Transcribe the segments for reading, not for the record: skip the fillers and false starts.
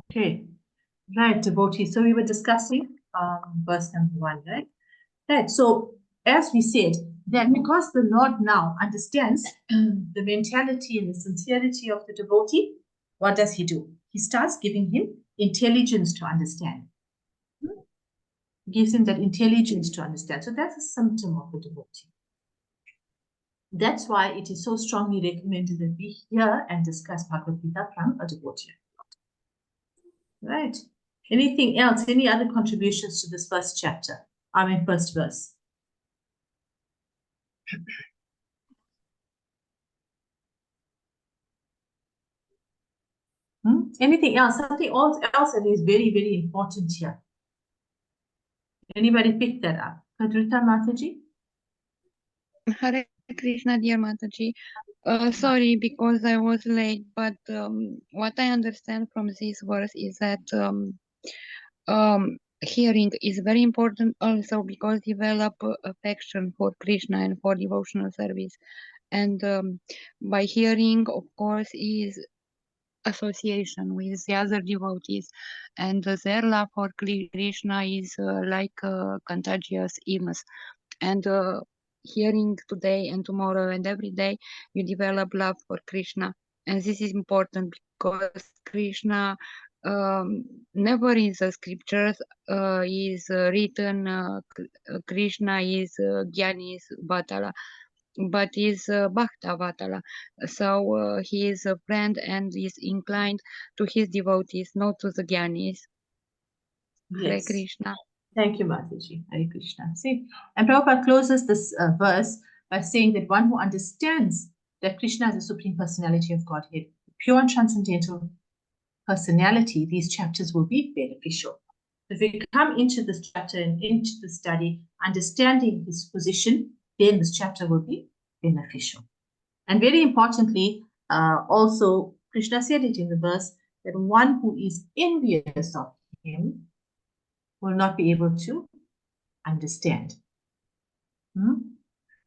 Okay, right, devotee. So we were discussing verse number 1, right? Right. So as we said, that because the Lord now understands the mentality and the sincerity of the devotee, what does he do? He starts giving him intelligence to understand. Gives him that intelligence to understand. So that's a symptom of a devotee. That's why it is so strongly recommended that we hear and discuss Bhagavad Gita from a devotee. Right. Anything else? Any other contributions to this first chapter? First verse. Anything else? Something else that is very, very important here. Anybody pick that up? Kadrita Mataji? Hare Krishna, dear Mataji. Sorry, because I was late, but what I understand from this verse is that hearing is very important also because develop affection for Krishna and for devotional service. And by hearing, of course, is association with the other devotees, and their love for Krishna is like contagious illness. And hearing today and tomorrow and every day, you develop love for Krishna, and this is important because Krishna never in the scriptures is written Krishna is Gyani is Vatala, but is Bhakta Vatala. So he is a friend and is inclined to his devotees, not to the Gyanis. Yes. Hare Krishna. Thank you, Mataji. Hare Krishna. See, and Prabhupada closes this verse by saying that one who understands that Krishna is the Supreme Personality of Godhead, pure and transcendental personality, these chapters will be beneficial. If we come into this chapter and into the study, understanding his position, then this chapter will be beneficial. And very importantly, also, Krishna said it in the verse that one who is envious of him will not be able to understand.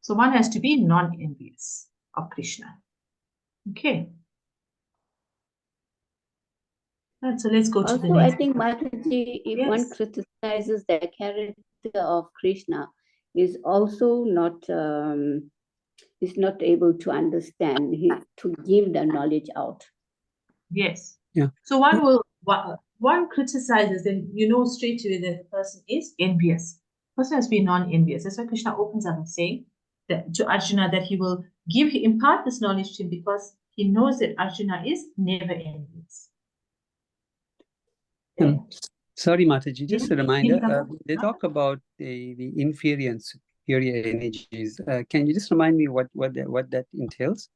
So one has to be non-envious of Krishna. Okay. Right, so let's go to the next. I think, Mataji, if one criticizes the character of Krishna, is also not able to understand, to give the knowledge out. Yes. Yeah. So one criticizes, and you know straight away that the person is envious. The person has been non-envious. That's why Krishna opens up and saying that to Arjuna that he will impart this knowledge to him because he knows that Arjuna is never envious. Okay. Sorry, Mataji, just a reminder. They talk about the inferior and superior energies. Can you just remind me what that entails?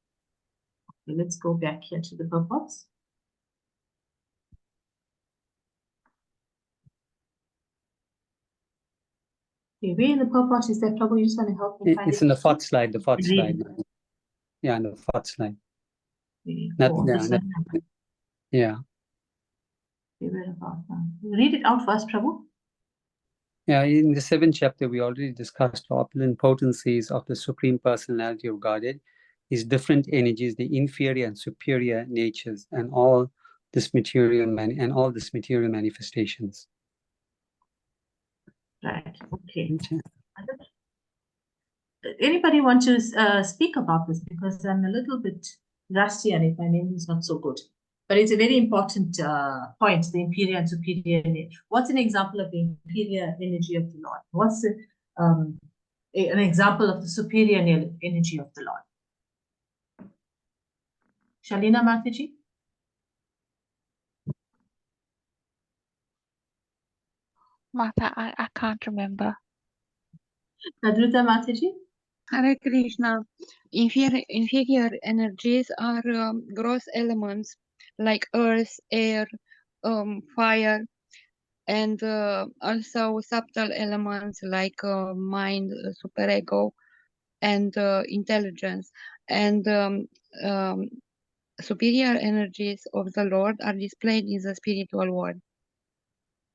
Okay, let's go back here to the purports. Okay, where in the purport is that, Prabhu? You just want to help me find it? It's in the fourth slide. The fourth slide. Yeah, in the fourth slide. Yeah. Read it out first, Prabhu. Yeah, in the 7th chapter, we already discussed opulent potencies of the Supreme Personality of Godhead, his different energies, the inferior and superior natures, and all this material manifestations. Right. Okay. Anybody want to speak about this? Because I'm a little bit rusty on it. My memory is not so good. But it's a very important point, the inferior and superior energy. What's an example of the inferior energy of the Lord? What's an example of the superior energy of the Lord? Shalina Mataji? Mata, I can't remember. Nadruta Mataji? Hare Krishna. Inferior energies are gross elements like earth, air, fire, and also subtle elements like mind, superego, and intelligence. And superior energies of the Lord are displayed in the spiritual world.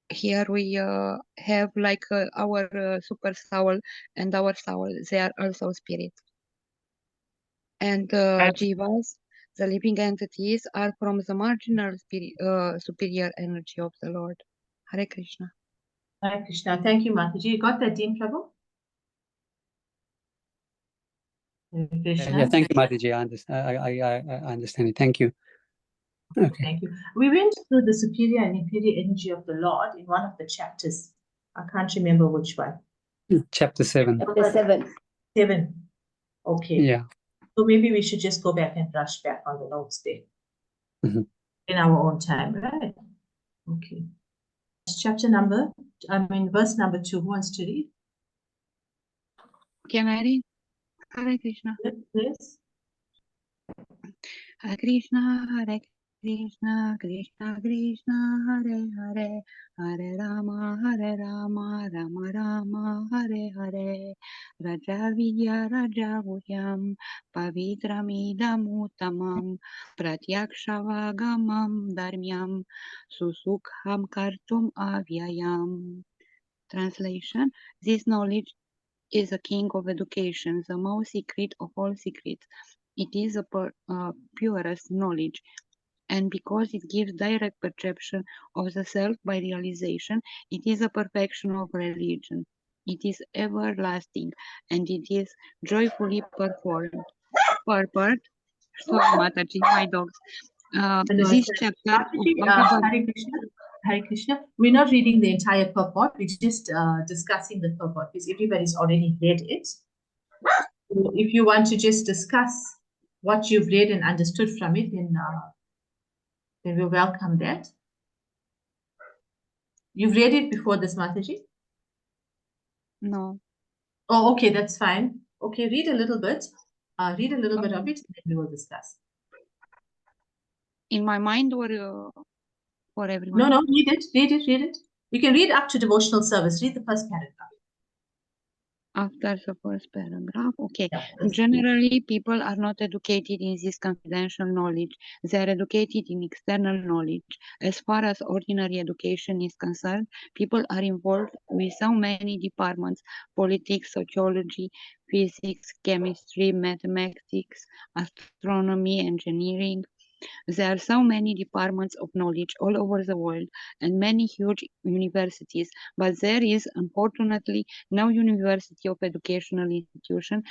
here we have like our super soul and our soul. They are also spirits. And jivas, the living entities, are from the marginal superior energy of the Lord. Hare Krishna. Hare Krishna. Thank you, Mataji. You got that, Dean Prabhu? Hare Krishna. Yeah, thank you, Mataji. I understand it. Thank you. Okay. Thank you. We went through the superior and inferior energy of the Lord in one of the chapters. I can't remember which one. Chapter 7. Chapter 7. 7. Okay. Yeah. So maybe we should just go back and brush back on the notes there. Mhm. In our own time, right? Okay. Chapter number, verse number 2. Who wants to read? Can I read? Hare Krishna. Yes. Hare Krishna, Hare Krishna, Krishna Krishna, Hare Hare, Hare Rama, Rama Rama, Hare Hare, Raja Vidya, Raja Guhyam, Pavitramidam Uttamam, Pratyakshavāgamam Dharmyam, Susukham Kartum Avyayam. Translation: This knowledge is a king of education, the most secret of all secrets. It is the purest knowledge, and because it gives direct perception of the self by realization, it is a perfection of religion. It is everlasting, and it is joyfully performed. Purport. Sorry, Mataji, my dogs. This chapter of Bhagavad Hare Krishna. We're not reading the entire purport. We're just discussing the purport because everybody's already read it. So if you want to just discuss what you've read and understood from it, then we welcome that. You've read it before this, Mataji? No. Oh, okay, that's fine. Okay, read a little bit. Read a little bit of it, and then we will discuss. In my mind or for everyone? No, read it. You can read up to devotional service. Read the first paragraph. After the first paragraph, okay. Yeah, Generally, people are not educated in this confidential knowledge. They are educated in external knowledge. As far as ordinary education is concerned, people are involved with so many departments: politics, sociology, physics, chemistry, mathematics, astronomy, engineering. There are so many departments of knowledge all over the world and many huge universities, but there is, unfortunately, no university of educational institution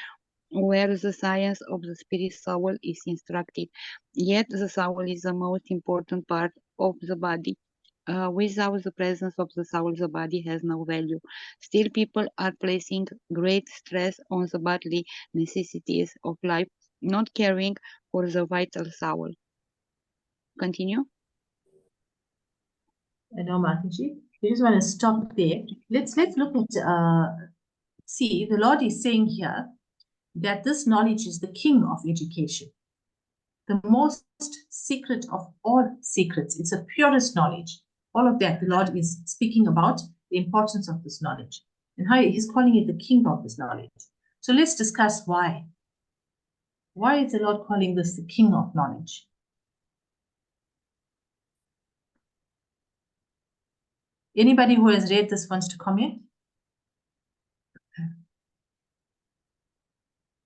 where the science of the spirit soul is instructed. Yet the soul is the most important part of the body. Without the presence of the soul, the body has no value. Still, people are placing great stress on the bodily necessities of life, not caring for the vital soul. Continue. I know, Mataji. We just want to stop there. Let's look at see, the Lord is saying here that this knowledge is the king of education, the most secret of all secrets. It's the purest knowledge. All of that, the Lord is speaking about the importance of this knowledge and how he's calling it the king of this knowledge. So let's discuss why. Why is the Lord calling this the king of knowledge? Anybody who has read this wants to comment?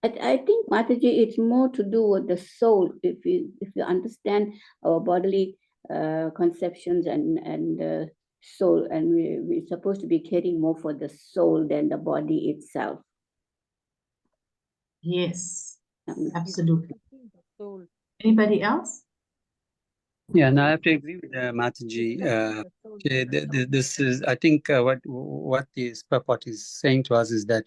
I think, Mataji, it's more to do with the soul. If you understand our bodily conceptions and soul, and we're supposed to be caring more for the soul than the body itself. Yes, absolutely. Anybody else? Yeah, no, I have to agree with Mataji. This is, I think, what this purport is saying to us is that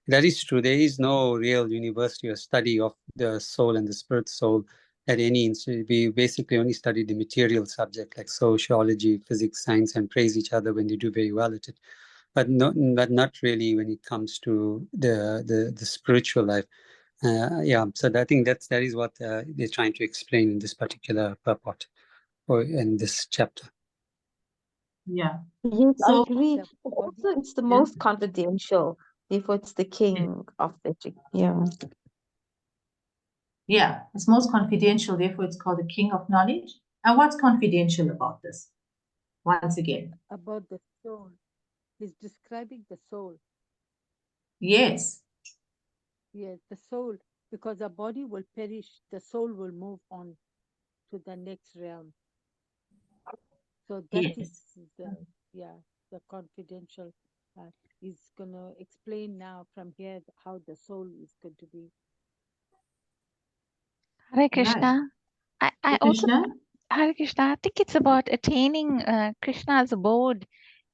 is true. There is no real university or study of the soul and the spirit soul at any institute. We basically only study the material subject like sociology, physics, science, and praise each other when they do very well at it. But not really when it comes to the spiritual life. Yeah, so I think that is what they're trying to explain in this particular purport or in this chapter. Yeah. Yes, I So- agree. Also, it's the most confidential. Therefore, it's the king of the Yeah, it's most confidential, therefore it's called the king of knowledge. And what's confidential about this? once again. About the soul. He's describing the soul. Yes. Yes, the soul. Because our body will perish, the soul will move on to the next realm. So that is Yes. the confidential. He's going to explain now from here how the soul is going to be. Hare Krishna. I Hare also, Krishna. Hare Krishna, I think it's about attaining Krishna's abode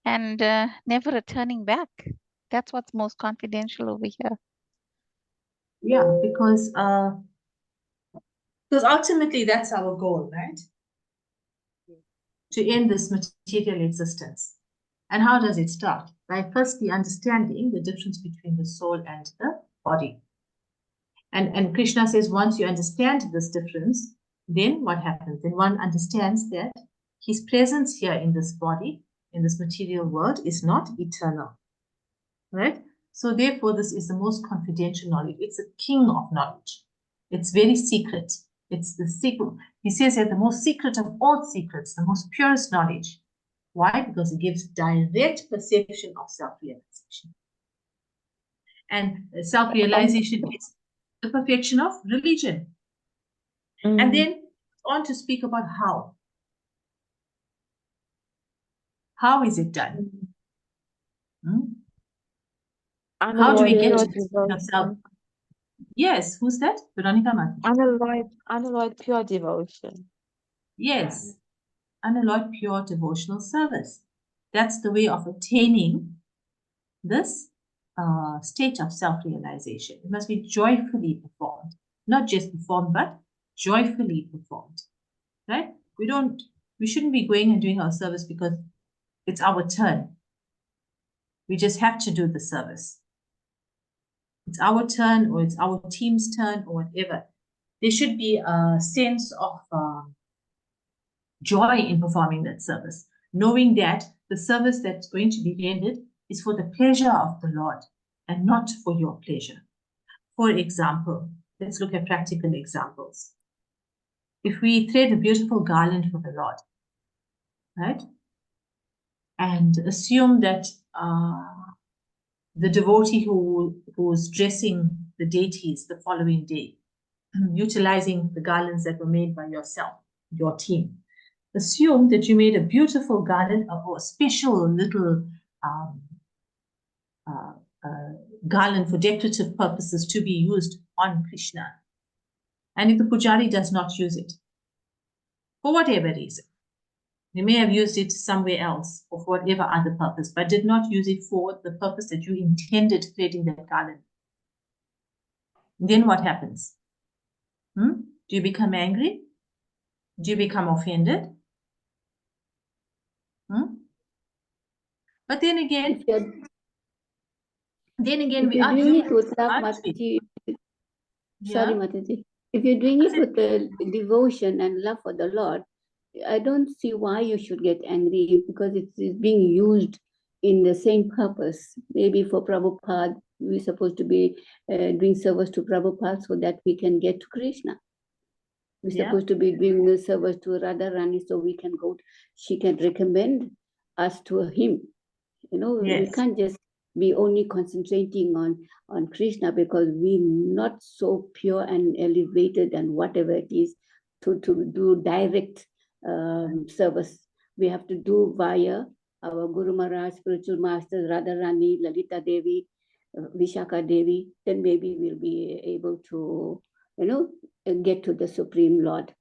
and never returning back. That's what's most confidential over here. Yeah, because ultimately that's our goal, right? To end this material existence. And how does it start? By firstly understanding the difference between the soul and the body. And Krishna says once you understand this difference, then what happens? Then one understands that his presence here in this body, in this material world, is not eternal. Right? So therefore, this is the most confidential knowledge. It's a king of knowledge. It's very secret. It's the secret. He says that the most secret of all secrets, the most purest knowledge. Why? Because it gives direct perception of self-realization. And self-realization is the perfection of religion. And then on to speak about how. How is it done? How do we get to yourself? Yes, who's that? Veronica Martin. Unalloyed pure devotion. Yes, unalloyed pure devotional service. That's the way of attaining this state of self-realization. It must be joyfully performed, not just performed, but joyfully performed. Right? We shouldn't be going and doing our service because it's our turn. We just have to do the service. It's our turn, or it's our team's turn, or whatever. There should be a sense of joy in performing that service, knowing that the service that's going to be rendered is for the pleasure of the Lord and not for your pleasure. For example, let's look at practical examples. If we thread a beautiful garland for the Lord, right, and assume that the devotee who's dressing the deities the following day, utilizing the garlands that were made by yourself, your team, assume that you made a beautiful garland or a special little garland for decorative purposes to be used on Krishna. And if the pujari does not use it, for whatever reason, they may have used it somewhere else or for whatever other purpose, but did not use it for the purpose that you intended threading that garland. Then what happens? Do you become angry? Do you become offended? But then again, we are doing it with love, aren't we? Sorry, Mataji. If you're doing it with the devotion and love for the Lord, I don't see why you should get angry, because it's being used in the same purpose. Maybe for Prabhupada, we're supposed to be doing service to Prabhupada so that we can get to Krishna. We're supposed to be doing the service to Radharani so we can go, she can recommend us to him. You know, we can't just be only concentrating on Krishna, because we're not so pure and elevated and whatever it is to do direct service. We have to do via our Guru Maharaj, spiritual masters, Radharani, Lalita Devi, Vishaka Devi. Then maybe we'll be able to, get to the Supreme Lord.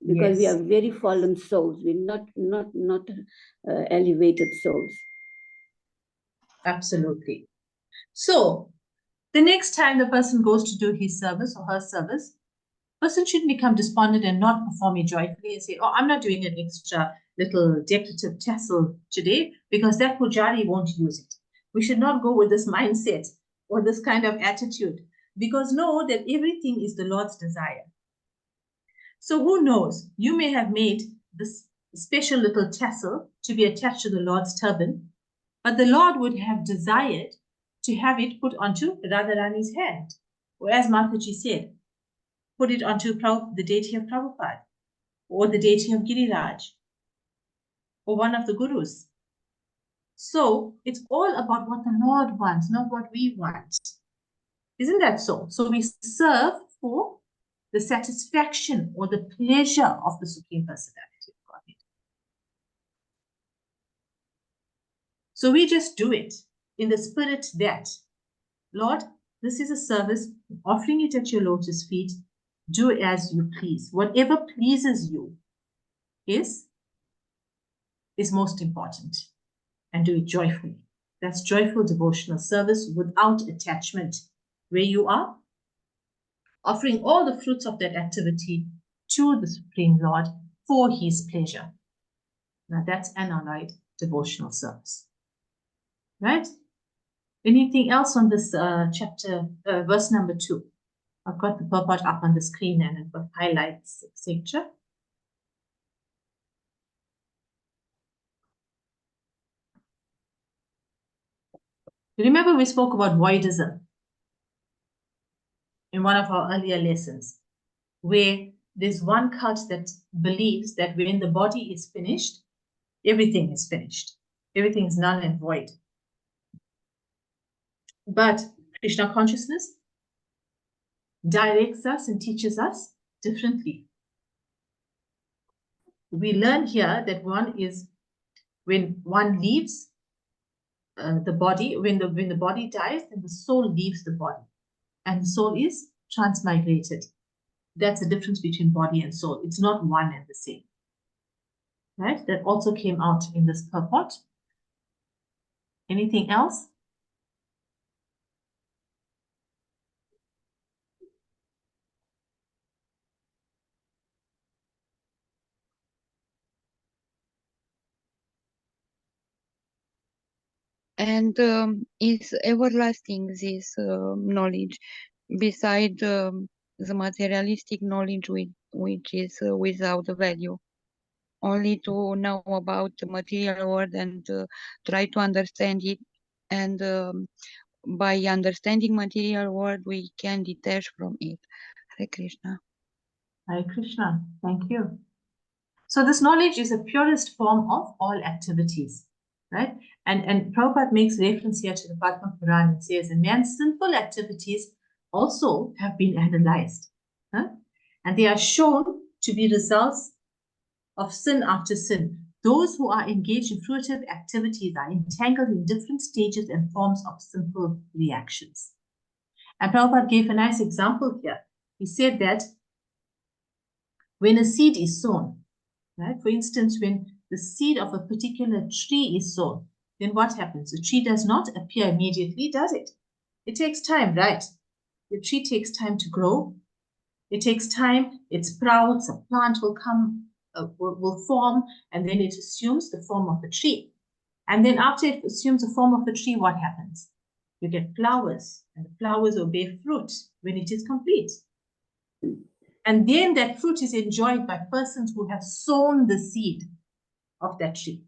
Because we are very fallen souls. We're not elevated souls. Absolutely. So the next time the person goes to do his service or her service, person shouldn't become despondent and not perform it joyfully and say, oh, I'm not doing an extra little decorative tassel today because that pujari won't use it. We should not go with this mindset or this kind of attitude, because know that everything is the Lord's desire. So who knows, you may have made this special little tassel to be attached to the Lord's turban, but the Lord would have desired to have it put onto Radharani's hand. Or as Mataji said, put it onto the deity of Prabhupada or the deity of Giriraj. or one of the gurus. So it's all about what the Lord wants, not what we want. Isn't that so? So we serve for the satisfaction or the pleasure of the Supreme Personality of Godhead. So we just do it in the spirit that, Lord, this is a service, offering it at your lotus feet. Do as you please. Whatever pleases you is most important, and do it joyfully. That's joyful devotional service without attachment, where you are offering all the fruits of that activity to the Supreme Lord for his pleasure. Now that's unalloyed devotional service. Right? Anything else on this chapter, verse number 2? I've got the purport up on the screen and I've got highlights, etc. Remember we spoke about voidism in one of our earlier lessons, where there's one cult that believes that when the body is finished, everything is finished. Everything is null and void. But Krishna consciousness directs us and teaches us differently. We learn here that one is when one leaves the body, when the body dies, then the soul leaves the body, and the soul is transmigrated. That's the difference between body and soul. It's not one and the same. Right? That also came out in this purport. Anything else? And is everlasting this knowledge, beside the materialistic knowledge which is without value? Only to know about the material world and try to understand it, and by understanding material world we can detach from it. Hare Krishna. Hare Krishna. Thank you. So this knowledge is the purest form of all activities, right? And Prabhupada makes reference here to the Padma Purana and says, and man's sinful activities also have been analyzed, huh? And they are shown to be results of sin after sin. Those who are engaged in fruitive activities are entangled in different stages and forms of simple reactions. And Prabhupada gave a nice example here. He said that when a seed is sown, right? For instance, when the seed of a particular tree is sown, then what happens? The tree does not appear immediately, does it? It takes time, right? The tree takes time to grow. It takes time, it sprouts, a plant will come, will form, and then it assumes the form of a tree. And then after it assumes the form of a tree, what happens? You get flowers, and the flowers will bear fruit when it is complete. And then that fruit is enjoyed by persons who have sown the seed of that tree.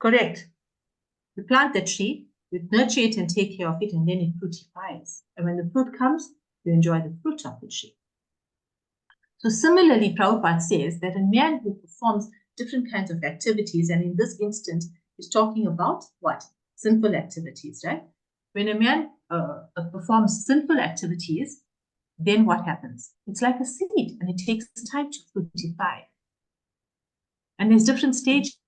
Correct? You plant the tree, you nurture it and take care of it, and then it fructifies. And when the fruit comes, you enjoy the fruit of the tree. So similarly, Prabhupada says that a man who performs different kinds of activities, and in this instance, is talking about what? Sinful activities, right? When a man performs sinful activities, then what happens? It's like a seed, and it takes time to fructify. And there's different stages.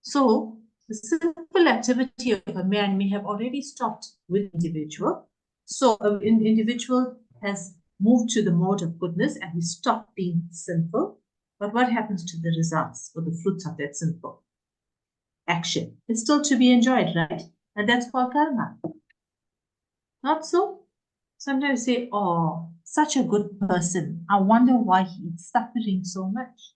So the simple activity of a man may have already stopped with an individual. So an individual has moved to the mode of goodness and he stopped being sinful. But what happens to the results or the fruits of that sinful action? It's still to be enjoyed, right? And that's called karma. Not so? Sometimes say, oh, such a good person. I wonder why he's suffering so much.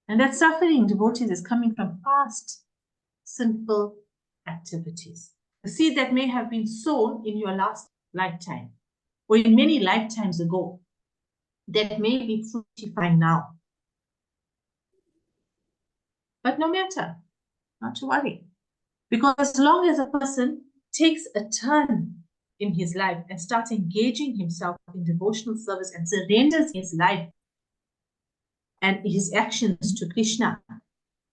And that suffering, devotees, is coming from past sinful activities. The seed that may have been sown in your last lifetime or in many lifetimes ago, that may be fructifying now. But no matter, not to worry. Because as long as a person takes a turn in his life and starts engaging himself in devotional service and surrenders his life and his actions to Krishna,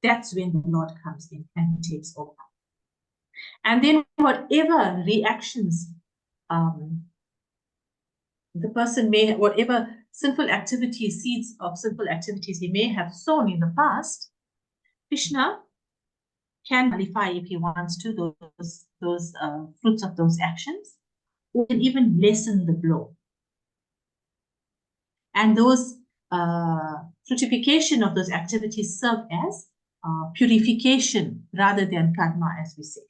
that's when the Lord comes in and he takes over. And then whatever reactions the person may, whatever sinful activities, seeds of sinful activities he may have sown in the past, Krishna can nullify if he wants to those fruits of those actions, and even lessen the blow. And those fructification of those activities serve as purification rather than karma, as we said.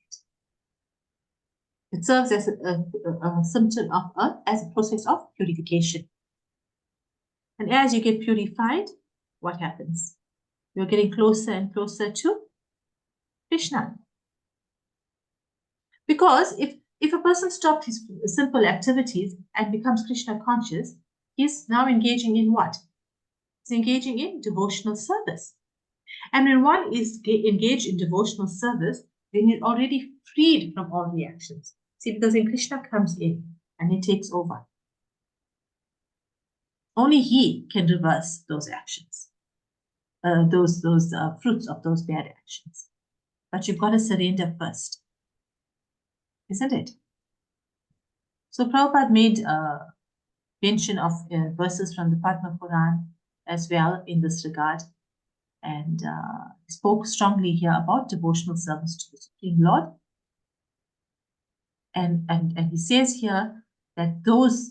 It serves as a symptom of as a process of purification. And as you get purified, what happens? You're getting closer and closer to Krishna. Because if a person stops his simple activities and becomes Krishna conscious, he's now engaging in what? He's engaging in devotional service. And when one is engaged in devotional service, then he's already freed from all reactions. See, because then Krishna comes in and he takes over. Only he can reverse those actions, those fruits of those bad actions. But you've got to surrender first, isn't it? So Prabhupada made mention of verses from the Padma Puran as well in this regard, and spoke strongly here about devotional service to the Supreme Lord. And he says here that those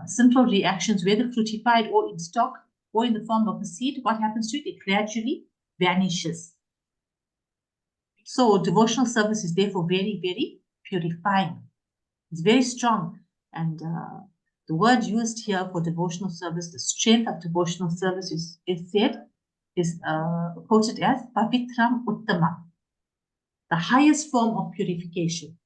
sinful reactions, whether fructified or in stock or in the form of a seed, what happens to it? It gradually vanishes. So devotional service is therefore very, very purifying. It's very strong. And the word used here for devotional service, the strength of devotional service is quoted as Pavitram Uttamam, the highest form of purification.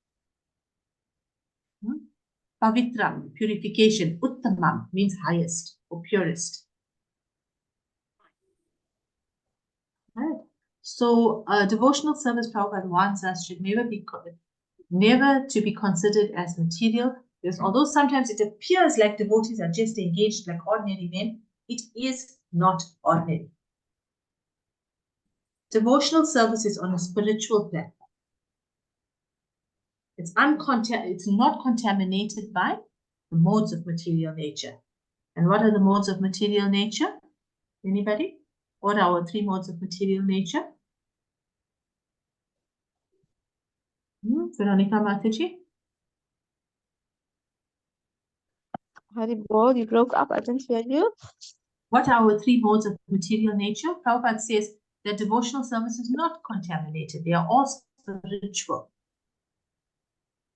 Pavitram, purification. Uttamam means highest or purest. Right. So devotional service, Prabhupada wants us should never to be considered as material. Because although sometimes it appears like devotees are just engaged like ordinary men, it is not ordinary. Devotional service is on a spiritual platform. It's not contaminated by the modes of material nature. And what are the modes of material nature? Anybody? What are our 3 modes of material nature? Veronica Mataji? Haribol, you broke up. I didn't hear you. What are our 3 modes of material nature? Prabhupada says that devotional service is not contaminated. They are all spiritual.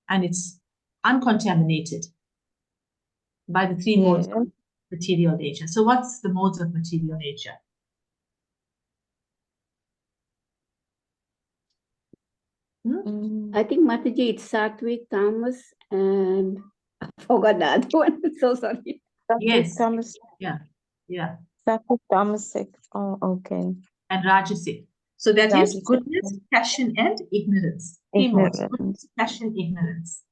And it's uncontaminated by the 3 modes of material nature. So what's the modes of material nature? I think Mataji, it's Sattvic, Tamas, and I forgot the other one. So sorry. Yes. Tamas. Yeah. Sattvic, tamasic. Oh, okay. And Rajasic. So that is goodness, passion, and ignorance. 3 modes. Goodness, passion, ignorance.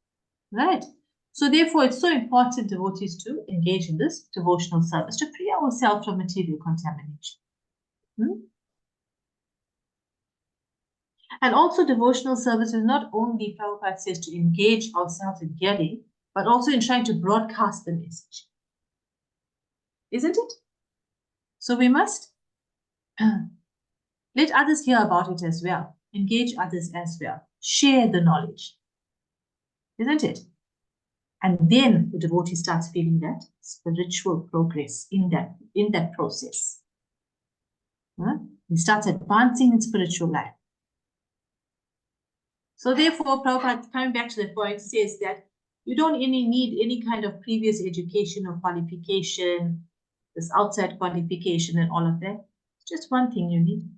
Right. So therefore, it's so important, devotees, to engage in this devotional service to free ourselves from material contamination. And also devotional service is not only, Prabhupada says, to engage ourselves in hearing, but also in trying to broadcast the message. Isn't it? So we must let others hear about it as well. Engage others as well. Share the knowledge. Isn't it? And then the devotee starts feeling that spiritual progress in that process. He starts advancing in spiritual life. So therefore, Prabhupada, coming back to the point, says that you don't need any kind of previous education or qualification, this outside qualification and all of that. It's just one thing you need.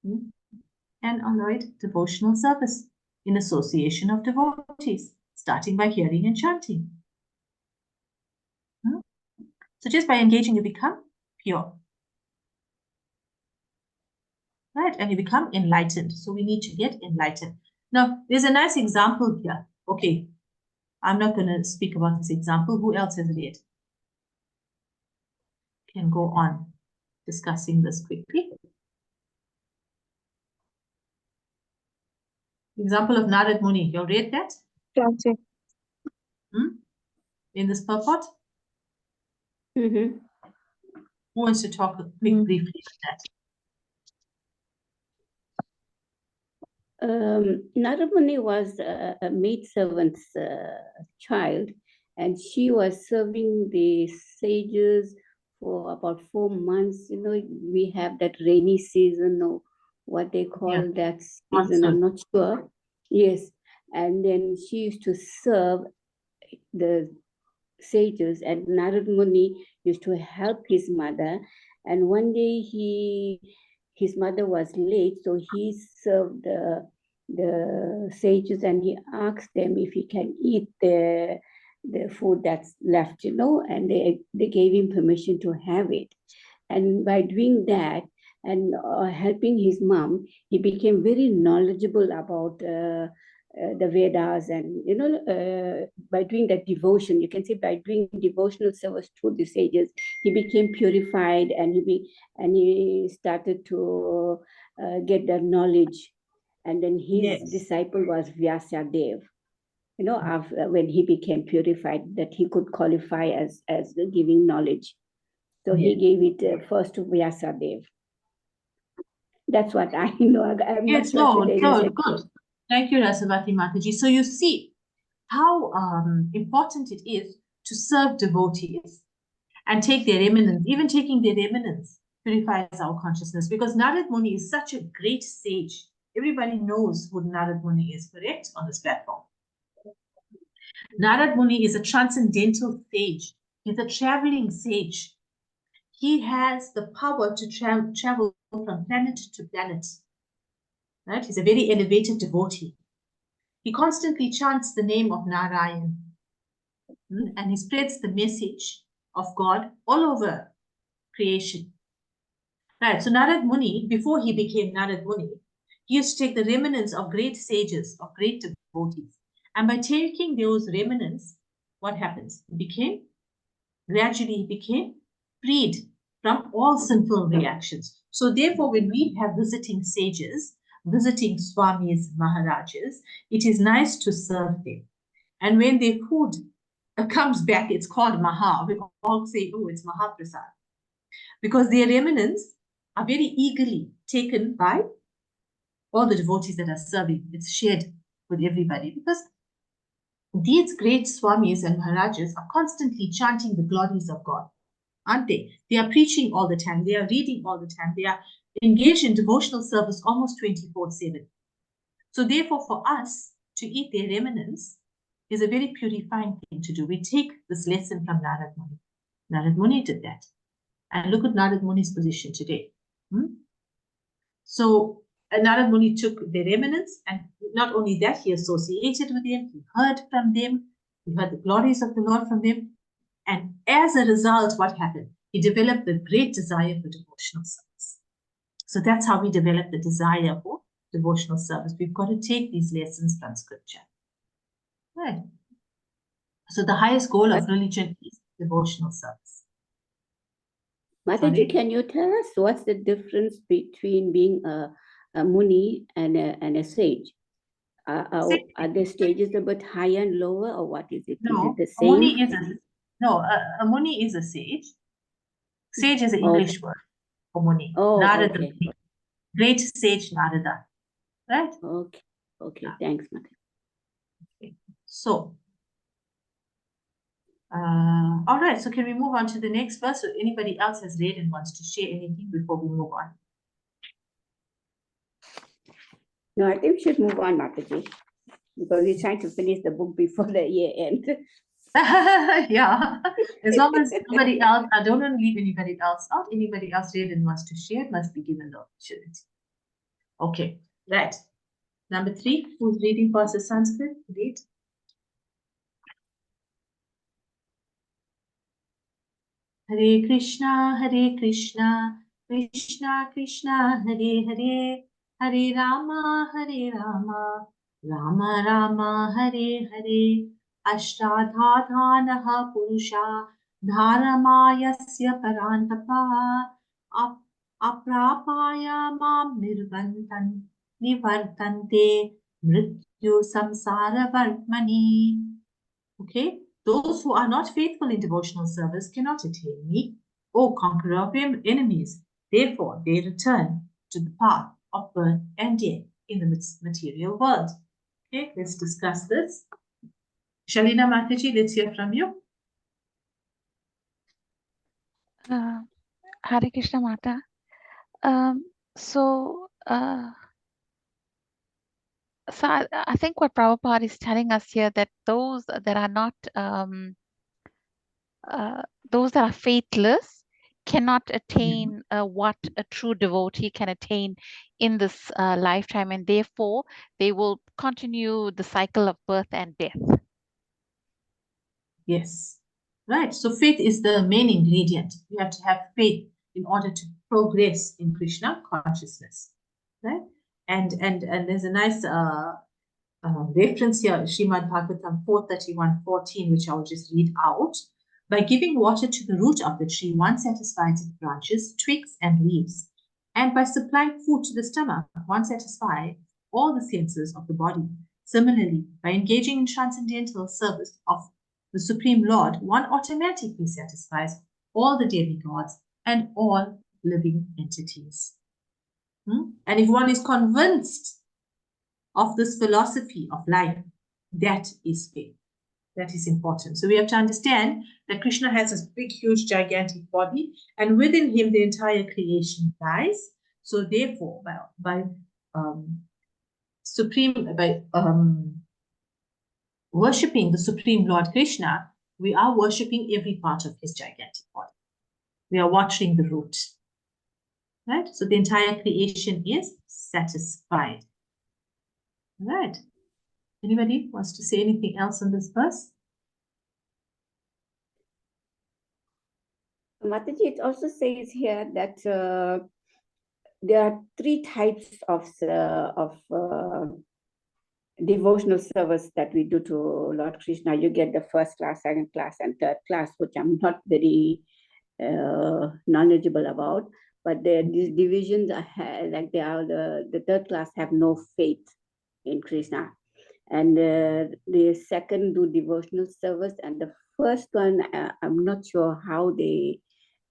An unalloyed devotional service in association of devotees, starting by hearing and chanting. So just by engaging, you become pure. Right? And you become enlightened. So we need to get enlightened. Now, there's a nice example here. Okay, I'm not going to speak about this example. Who else has read? Can go on. discussing this quickly. Example of Narad Muni. You read that? Gotcha. In this purport? Mm-hmm. Who wants to talk briefly on that? Narad Muni was a maidservant's child, and she was serving the sages for about 4 months. You know, we have that rainy season, or what they call that season, I'm not sure. Yes, and then she used to serve the sages, and Narad Muni used to help his mother. And one day his mother was late, so he served the sages, and he asked them if he can eat the food that's left, you know, and they gave him permission to have it. And by doing that and helping his mom, he became very knowledgeable about the Vedas, and you know, by doing that devotion, you can say by doing devotional service to the sages, he became purified, and he started to get the knowledge. And then his disciple was Vyasadev. You know, after when he became purified, that he could qualify as giving knowledge. So he gave it first to Vyasadev. That's what I know. I'm Yes, not no, good. Thank you, Rasavati Mataji. So you see how important it is to serve devotees and take their eminence. Even taking their eminence purifies our consciousness, because Narad Muni is such a great sage. Everybody knows who Narad Muni is, correct, on this platform. Narad Muni is a transcendental sage. He's a traveling sage. He has the power to travel from planet to planet. Right? He's a very elevated devotee. He constantly chants the name of Narayan, and he spreads the message of God all over creation. Right, so Narad Muni, before he became Narad Muni, he used to take the remnants of great sages, of great devotees. And by taking those remnants, what happens? Gradually he became freed from all sinful reactions. So therefore, when we have visiting sages, visiting Swamis, Maharajas, it is nice to serve them. And when their food comes back, it's called Maha. We all say, oh, it's Mahaprasad. Because their remnants are very eagerly taken by all the devotees that are serving. It's shared with everybody, because these great Swamis and Maharajas are constantly chanting the glories of God, aren't they? They are preaching all the time. They are reading all the time. They are engaged in devotional service almost 24/7. So therefore, for us to eat their remnants is a very purifying thing to do. We take this lesson from Narad Muni. Narad Muni did that. And look at Narad Muni's position today. So Narad Muni took their remnants, and not only that, he associated with them, he heard from them, he heard the glories of the Lord from them. And as a result, what happened? He developed the great desire for devotional service. So that's how we develop the desire for devotional service. We've got to take these lessons from scripture. Right. So the highest goal of religion is devotional service. Mataji, can you tell us what's the difference between being a Muni and a sage? Are the stages a bit higher and lower, or what is it? No, is it the same? A Muni is a sage. Sage is an English word for Muni. Oh, Narada, okay. great sage Narada. Right? Okay, thanks, Mataji. Okay. So, all right, so can we move on to the next verse? So anybody else has read and wants to share anything before we move on? No, I think we should move on, Mataji, because we're trying to finish the book before the year end. Yeah, as long as somebody else, I don't want to leave anybody else out. Anybody else read and wants to share must be given the opportunity. Okay, right. Number 3, who's reading for us the Sanskrit? Read. Hare Krishna, Krishna Krishna, Hare Hare, Hare Rama, Rama Rama, Hare Hare, Ashtadhadhanaha Purusha, Dharamayasya Parantapa, Aprapaya mam nivartante mrityu samsara vartmani. Okay, those who are not faithful in devotional service cannot attain me, O conqueror of enemies. Therefore, they return to the path of birth and death in the material world. Okay, let's discuss this. Shalina Mataji, let's hear from you. Hare Krishna Mata. So I think what Prabhupada is telling us here, that those that are not those that are faithless cannot attain what a true devotee can attain in this lifetime, and therefore they will continue the cycle of birth and death. Yes, right. So faith is the main ingredient. You have to have faith in order to progress in Krishna consciousness, right? And there's a nice reference here, Srimad Bhagavatam 4:31-14, which I'll just read out. By giving water to the root of the tree, one satisfies its branches, twigs, and leaves. And by supplying food to the stomach, one satisfies all the senses of the body. Similarly, by engaging in transcendental service of the Supreme Lord, one automatically satisfies all the demigods and all living entities. And if one is convinced of this philosophy of life, that is faith. That is important. So we have to understand that Krishna has this big, huge, gigantic body, and within him the entire creation lies. So therefore, by worshipping the Supreme Lord Krishna, we are worshipping every part of his gigantic body. We are watching the root. Right? So the entire creation is satisfied. Right. Anybody wants to say anything else on this verse? Mataji, it also says here that there are 3 types of devotional service that we do to Lord Krishna. You get the first class, second class, and third class, which I'm not very knowledgeable about. But these divisions are like they are the third class have no faith in Krishna, and the second do devotional service, and the first one I'm not sure how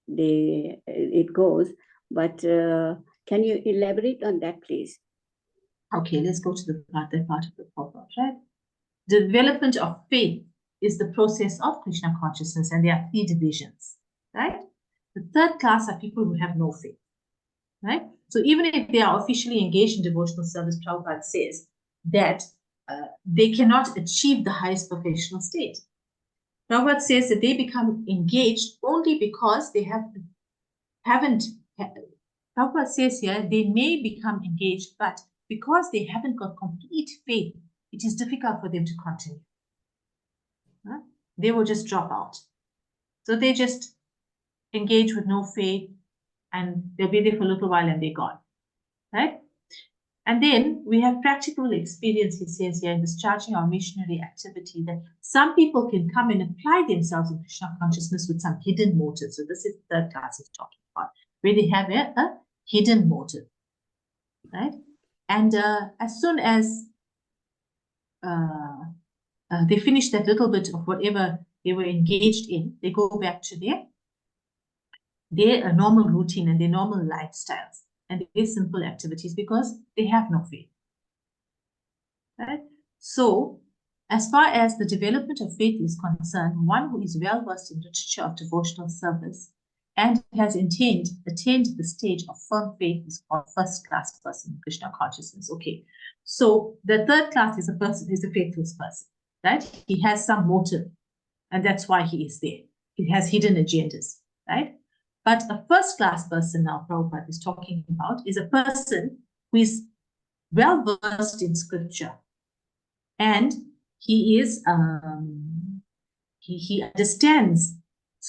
it goes, but can you elaborate on that, please? Okay, let's go to that part of the proverb, right? The development of faith is the process of Krishna consciousness, and there are 3 divisions, right? The third class are people who have no faith, right? So even if they are officially engaged in devotional service, Prabhupada says that they cannot achieve the highest professional state. Prabhupada says that they become engaged only because they haven't. Prabhupada says here they may become engaged, but because they haven't got complete faith, it is difficult for them to continue. They will just drop out. So they just engage with no faith, and they'll be there for a little while and they're gone, right? And then we have practical experience, he says here, in discharging our missionary activity, that some people can come and apply themselves in Krishna consciousness with some hidden motive. So this is the third class he's talking about, where they have a hidden motive, right? And as soon as they finish that little bit of whatever they were engaged in, they go back to their normal routine and their normal lifestyles and their simple activities because they have no faith. Right? So, as far as the development of faith is concerned, one who is well versed in literature of devotional service and has attained the stage of firm faith is called first class person in Krishna consciousness. Okay, so the third class is a faithless person, right? He has some motive, and that's why he is there. He has hidden agendas, right? But a first class person now, Prabhupada is talking about, is a person who is well versed in scripture, and he is he understands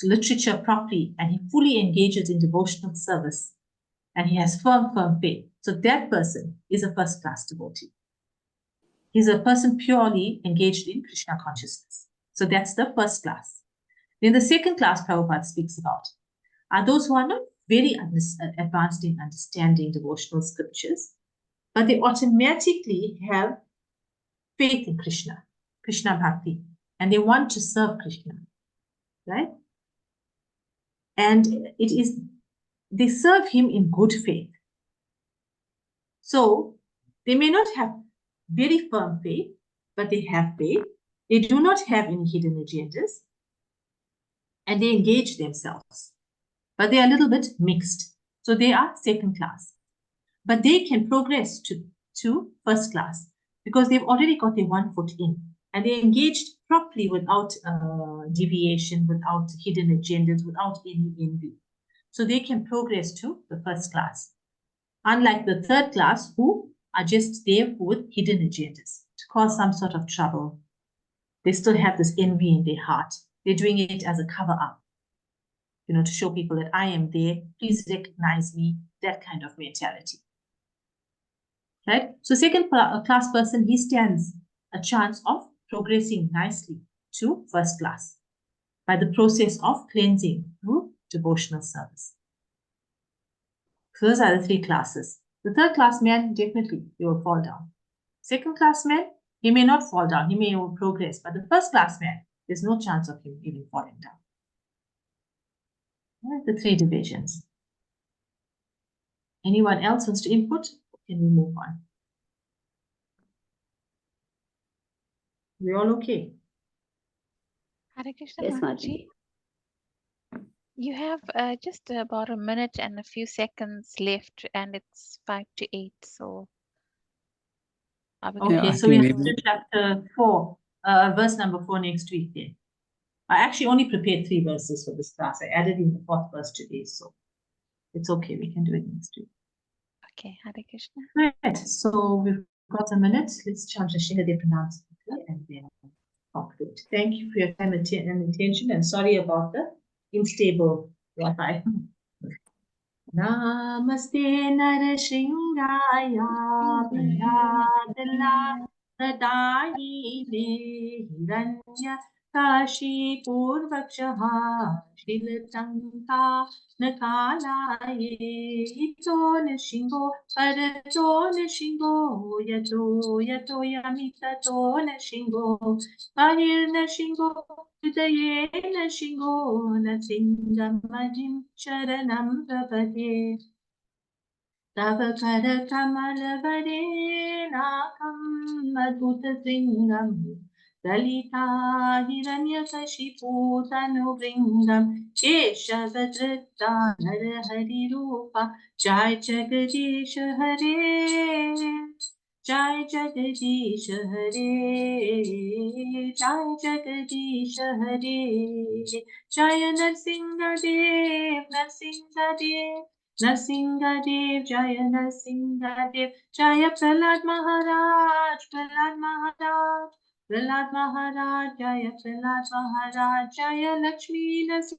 literature properly, and he fully engages in devotional service, and he has firm faith. So that person is a first class devotee. He's a person purely engaged in Krishna consciousness. So that's the first class. Then the second class Prabhupada speaks about are those who are not very advanced in understanding devotional scriptures, but they automatically have faith in Krishna, Krishna Bhakti, and they want to serve Krishna, right? And they serve him in good faith. So they may not have very firm faith, but they have faith. They do not have any hidden agendas, and they engage themselves. But they are a little bit mixed. So they are second class. But they can progress to first class because they've already got their one foot in, and they engaged properly without deviation, without hidden agendas, without any envy. So they can progress to the first class. Unlike the third class, who are just there with hidden agendas to cause some sort of trouble. They still have this envy in their heart. They're doing it as a cover-up, to show people that I am there, please recognize me, that kind of mentality. Right? So second class person, he stands a chance of progressing nicely to first class by the process of cleansing through devotional service. So those are the three classes. The third class man, definitely, he will fall down. Second class man, he may not fall down, he may progress, but the first class man, there's no chance of him even falling down. Right? The three divisions. Anyone else wants to input? Can we move on? We're all okay? Hare Krishna, Yes, Mataji. Mataji. You have just about a minute and a few seconds left, and it's 5 to 8. So, are we Okay, I so we think have to chapter 4, verse number 4 next week then. I actually only prepared 3 verses for this class. I added in the 4th verse today, so it's okay. We can do it next week. Okay, Hare Krishna. Right, so we've got a minute. Let's chant the Shinade pronouncement and then conclude. Thank you for your time and attention, and sorry about the unstable Wi-Fi. Namaste Narashingaya Pradadala Pradayine Hiranya Kashi Purvakshaha Shilatanka Nakalaye Ito Nishingo Parato Nishingo Yato Yato Yamitato Nishingo Ahir Nishingo Udaye Nishingo Natsingam Majim Sharanam Prapade Tava Kara Kamala Nakam Madhuta Singam Dalita Hiranyakashipu Tanuvringam Keshavadrita Narahari Rupa Jai Jagadish Hare Jai Jagadish Hare Jai Jagadish Hare Jaya Narsinga Dev Narsinga Dev Narsinga Dev Jaya Narsinga Dev Jaya Prahlad Maharaj Prahlad Maharaj Prahlad Maharaj Jaya Prahlad Maharaj Jaya Lakshmi Narsinga